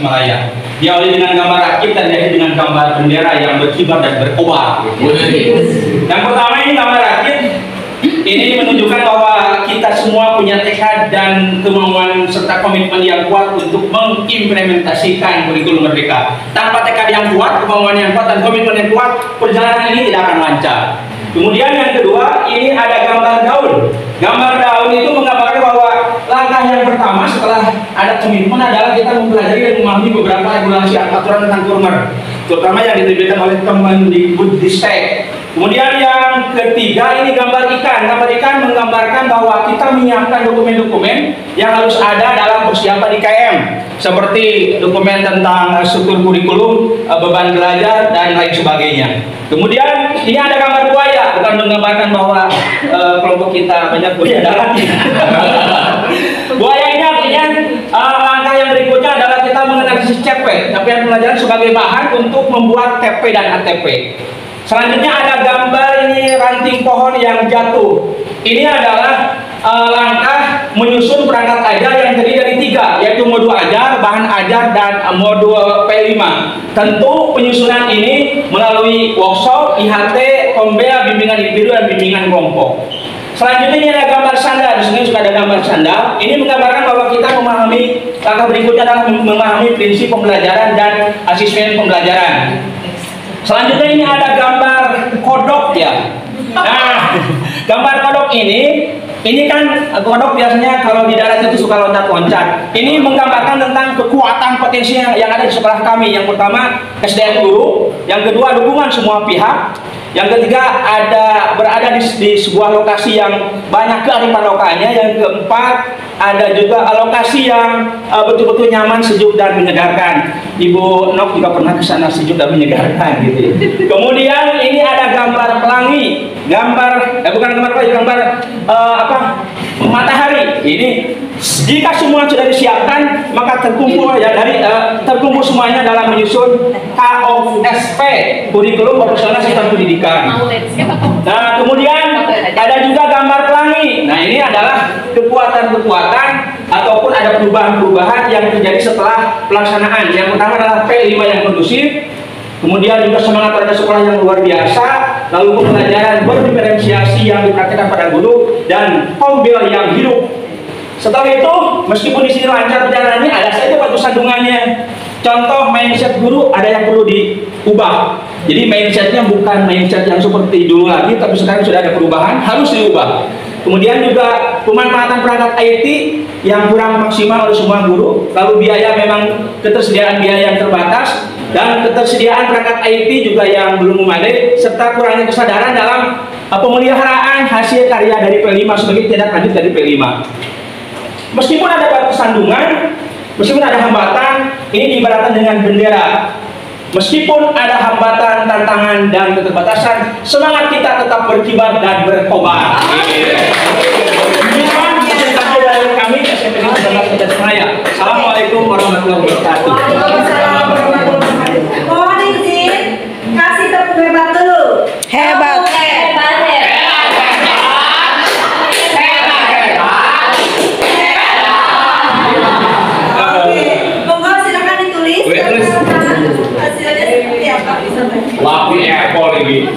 Tasikmalaya. Diawali dengan gambar rakit dan diakhiri dengan gambar bendera yang berkibar dan berkobar. Yang pertama ini gambar rakit. Ini menunjukkan bahwa kita semua punya tekad dan kemauan serta komitmen yang kuat untuk mengimplementasikan kurikulum Merdeka. Tanpa tekad yang kuat, kemauan yang kuat, dan komitmen yang kuat, perjalanan ini tidak akan lancar. Kemudian yang kedua, ini ada gambar daun. Gambar daun itu menggambarkan bahwa langkah yang pertama setelah ada komitmen adalah kita mempelajari dan memahami beberapa regulasi aturan tentang kurmer, terutama yang diterbitkan oleh Kemendikbudristek. Kemudian yang ketiga ini gambar ikan. Gambar ikan menggambarkan bahwa kita menyiapkan dokumen-dokumen yang harus ada dalam persiapan IKM, seperti dokumen tentang struktur kurikulum, beban belajar, dan lain sebagainya. Kemudian ini ada gambar buaya, bukan menggambarkan bahwa kelompok kita banyak buaya darat. Buaya ini artinya langkah yang berikutnya adalah kita menganalisis CP, capaian pelajaran sebagai bahan untuk membuat TP dan ATP. Selanjutnya ada gambar ini ranting pohon yang jatuh. Ini adalah langkah menyusun perangkat ajar yang terdiri dari 3, yaitu modul ajar, bahan ajar, dan modul P5. Tentu penyusunan ini melalui workshop, IHT, kombea, bimbingan individu, dan bimbingan kelompok. Selanjutnya ini ada gambar sandal. Di sini juga ada gambar sandal. Ini menggambarkan bahwa kita memahami langkah berikutnya adalah memahami prinsip pembelajaran dan asesmen pembelajaran. Selanjutnya ini ada gambar kodok ya. Nah, gambar kodok ini kan kodok biasanya kalau di darat itu suka loncat-loncat. Ini menggambarkan tentang kekuatan potensi yang ada di sekolah kami. Yang pertama SDM guru, yang kedua dukungan semua pihak, yang ketiga ada berada di sebuah lokasi yang banyak kearifan lokalnya, yang keempat ada juga lokasi yang betul-betul nyaman, sejuk, dan menyegarkan. Ibu Nok juga pernah ke sana, sejuk dan menyegarkan gitu ya. Kemudian ini ada gambar pelangi, bukan gambar pelangi, gambar matahari. Ini jika semua sudah disiapkan, maka terkumpul ya terkumpul semuanya dalam menyusun KOSP, kurikulum profesional sistem pendidikan. Nah, kemudian ada juga gambar pelangi. Nah, ini adalah kekuatan-kekuatan ataupun ada perubahan-perubahan yang terjadi setelah pelaksanaan. Yang pertama adalah P5 yang kondusif, kemudian juga semangat pada sekolah yang luar biasa, lalu pembelajaran berdiferensiasi yang dipraktikkan pada guru, dan kombel yang hidup. Setelah itu, meskipun di sini lancar perjalanannya, ada saja batu sandungannya. Contoh mindset guru ada yang perlu diubah. Jadi mindsetnya bukan mindset yang seperti dulu lagi, tapi sekarang sudah ada perubahan, harus diubah. Kemudian juga pemanfaatan perangkat IT yang kurang maksimal oleh semua guru. Lalu biaya, memang ketersediaan biaya yang terbatas, dan ketersediaan perangkat IT juga yang belum memadai, serta kurangnya kesadaran dalam pemeliharaan hasil karya dari P5 sebagai tindak lanjut dari P5. Meskipun ada batu sandungan, meskipun ada hambatan, ini diibaratkan dengan bendera. Meskipun ada hambatan, tantangan, dan keterbatasan, semangat kita tetap berkibar dan berkobar. Demikian presentasi dari kami SMP Negeri 19 Tasikmalaya. Assalamualaikum warahmatullahi wabarakatuh. Mohon izin kasih tepuk hebat dulu. Hebat. Lapi Apple ini.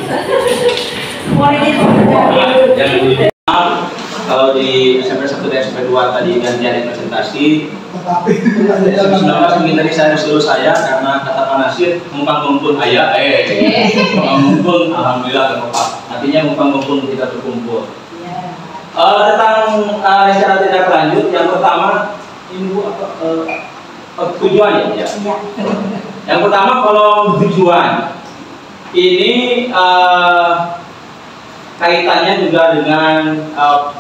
Kalau di SMP 1 dan SMP 2 tadi gantian presentasi, 19 mungkin tadi saya disuruh saya karena kata Pak Nasir mumpang ngumpul ayah, ngumpul alhamdulillah Bapak. Artinya mumpang ngumpul kita berkumpul. Tentang rencana tindak lanjut, yang pertama ini Bu tujuannya ya. Yang pertama kolom tujuan. Ini kaitannya juga dengan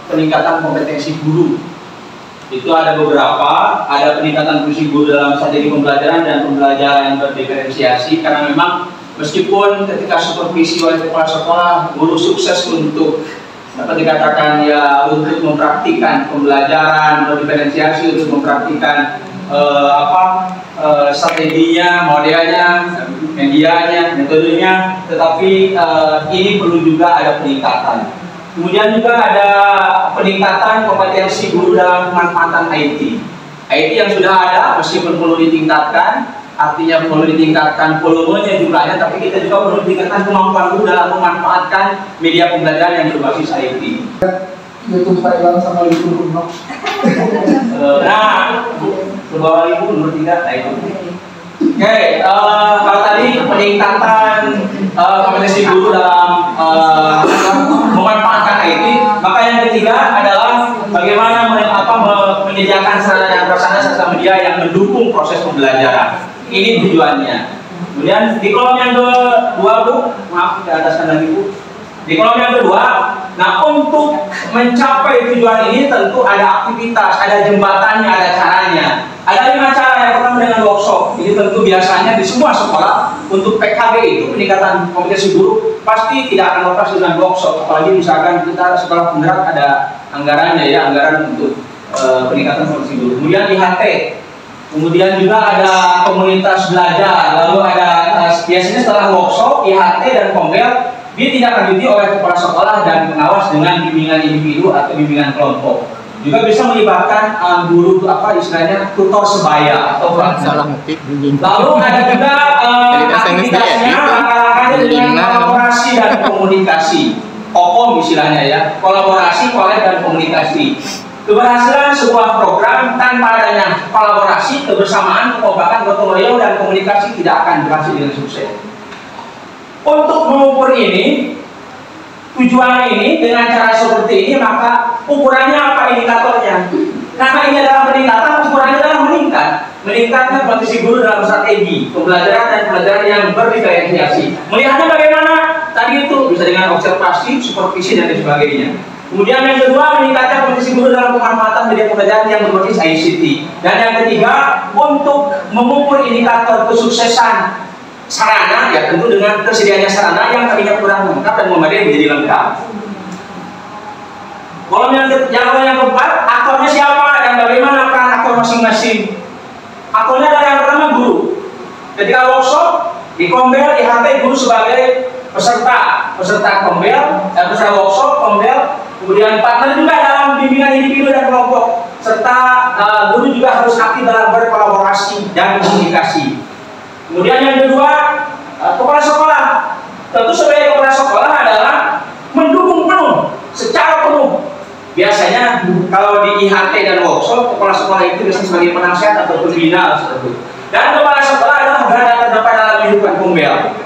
peningkatan kompetensi guru. Itu ada beberapa, ada peningkatan fungsi guru dalam strategi pembelajaran dan pembelajaran yang berdiferensiasi, karena memang meskipun ketika supervisi oleh kepala sekolah guru sukses untuk dapat dikatakan ya untuk mempraktikkan pembelajaran berdiferensiasi, untuk mempraktikkan strateginya, modelnya, medianya, metodenya, tetapi ini perlu juga ada peningkatan. Kemudian juga ada peningkatan kompetensi guru dalam pemanfaatan IT. IT yang sudah ada meskipun perlu ditingkatkan, artinya perlu ditingkatkan volumenya, jumlahnya, tapi kita juga perlu ditingkatkan kemampuan guru dalam memanfaatkan media pembelajaran yang berbasis IT. YouTube Pak sama YouTube Bruno. Nah, beberapa ribu menurut kita itu. Oke, kalau tadi peningkatan kompetensi guru dalam memanfaatkan IT, maka yang ketiga adalah bagaimana menyediakan sarana dan prasarana serta media yang mendukung proses pembelajaran. Ini tujuannya. Kemudian di kolom yang kedua, Bu, maaf diataskan lagi, Bu. Di kolom yang kedua, nah untuk mencapai tujuan ini tentu ada aktivitas, ada jembatannya, ada caranya. Ada 5 cara. Yang pertama dengan workshop. Ini tentu biasanya di semua sekolah untuk PKB itu peningkatan kompetensi guru pasti tidak akan lepas dengan workshop. Apalagi misalkan kita sekolah penggerak ada anggarannya ya, anggaran untuk peningkatan kompetensi guru. Kemudian IHT. Kemudian juga ada komunitas belajar. Lalu ada biasanya setelah workshop, IHT dan Kombel dia tidak lanjuti oleh kepala sekolah dan pengawas dengan bimbingan individu atau bimbingan kelompok. Juga bisa melibatkan guru istilahnya tutor sebaya atau salah ngetik. Lalu ada juga aktivitasnya langkah-langkahnya dengan kolaborasi dan komunikasi. KOKOM istilahnya ya, kolaborasi, kolek dan komunikasi. Keberhasilan sebuah program tanpa adanya kolaborasi, kebersamaan, kekompakan, gotong royong dan komunikasi tidak akan berhasil dengan sukses. Untuk mengukur ini, tujuan ini dengan cara seperti ini, maka ukurannya apa indikatornya? Karena ini adalah peningkatan, ukurannya adalah meningkat. Meningkatnya kompetensi guru dalam strategi pembelajaran dan pembelajaran yang berdiferensiasi. Melihatnya bagaimana? Tadi itu bisa dengan observasi, supervisi dan sebagainya. Kemudian yang kedua, meningkatkan kompetensi guru dalam pemanfaatan media pembelajaran yang berbasis ICT. Dan yang ketiga, untuk mengukur indikator kesuksesan sarana, ya tentu dengan tersedianya sarana yang tadinya kurang lengkap dan memadai menjadi lengkap. Kolom yang keempat, aktornya siapa dan bagaimana peran aktor masing-masing? Aktornya adalah yang pertama guru. Ketika workshop di Kombel, IHT guru sebagai peserta Kombel, peserta workshop Kombel. Kemudian partner juga dalam bimbingan individu dan kelompok, serta guru juga harus aktif dalam berkolaborasi dan komunikasi. Kemudian yang kedua, kepala sekolah. Tentu sebagai kepala sekolah adalah mendukung penuh, secara penuh. Biasanya kalau di IHT dan workshop, kepala sekolah itu biasanya sebagai penasihat atau pembina seperti itu. Dan kepala sekolah adalah berada terdepan dalam kehidupan Kombel.